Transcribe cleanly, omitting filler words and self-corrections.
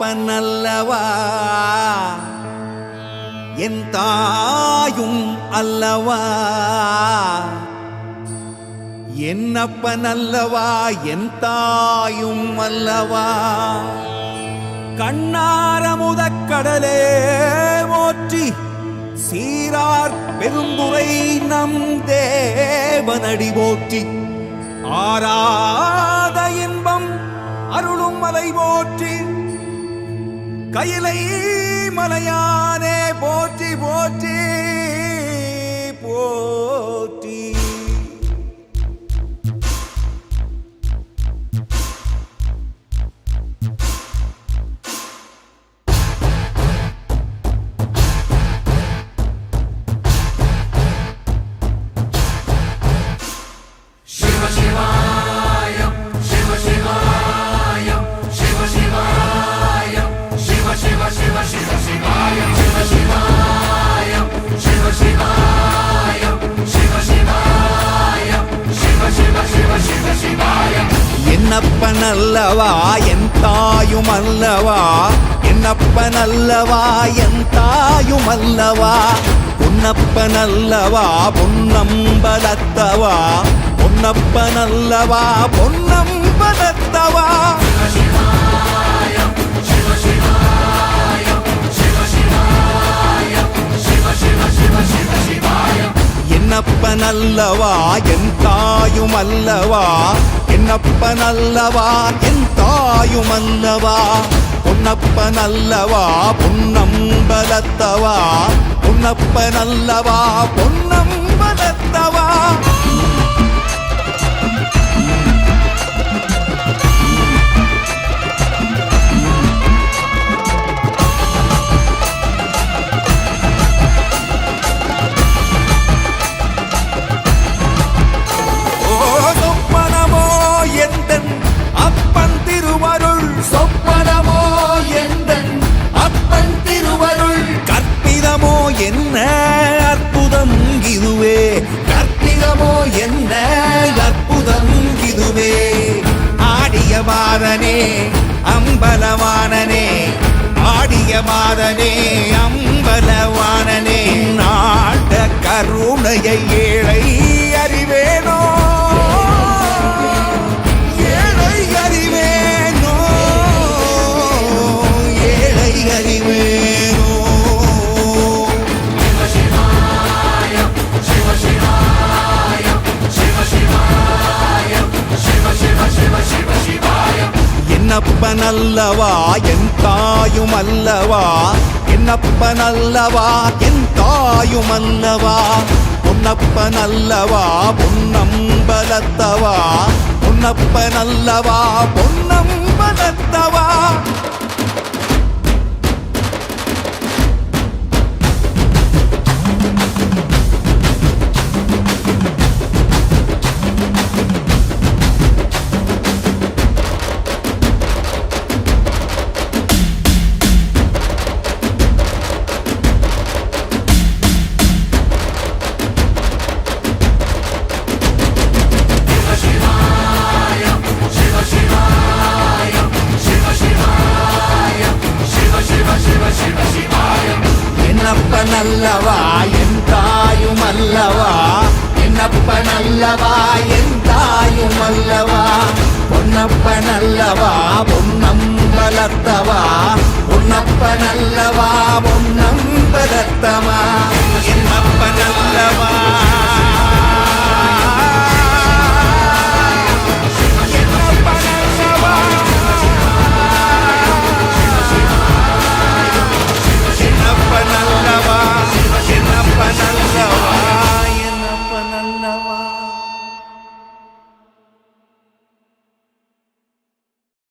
என்னப்பனல்லவா என் தாயும் அல்லவா, என்னப்பனல்லவா என் தாயும் அல்லவா. கண்ணாரமுதக்கடலே போற்றி, சீரார் பெருந்துரை நம் தேவனடி போற்றி. ஆராத இன்பம் அருளும் மலை போற்றி, கையிலை மலையானே போற்றி போற்றி போற்றி. என்னப்பனல்லவா என் தாயும் அல்லவா, என்னப்பனல்லவா என் தாயும் அல்லவா. பொன்னப்பனல்லவா பொன்னம்பலத்தவா, பொன்னப்பனல்லவா பொன்னம்பலத்தவா. என்னப்பனல்லவா என் தாயும் அல்லவா, என்னப்பனல்லவா என் தாயும் அல்லவா. பொன்னப்பனல்லவா பொன்னம்பலத்தவா, பொன்னப்பனல்லவா பொன்னம்பலத்தவா. என்ன அற்புதம் இதுவே, கற்பிதமோ என்ன அற்புதம் இதுவே. ஆடிய மாதனே அம்பலவானனே, ஆடிய மாதனே அம்பலவானனே. நாட கருணையை ஏழை அறிவேனோ, ஏழை அறிவேனோ, ஏழை அறிவேனோ. என்னப்பனல்லவா என் தாயும் அல்லவா, என்னப்பனல்லவா என் தாயும் அல்லவா. பொன்னப்பனல்லவா பொன்னம்பலத்தவா, பொன்னப்பனல்லவா பொன்னம்பலத்தவா. என்னப்பனல்லவா என் தாயும் அல்லவா, என்னப்பனல்லவா என் தாயும் அல்லவா. பொன்னப்பனல்லவா பொன்னம்பலத்தவா, பொன்னப்பனல்லவா பொன்னம்பலத்தவா. என்னப்பனல்லவா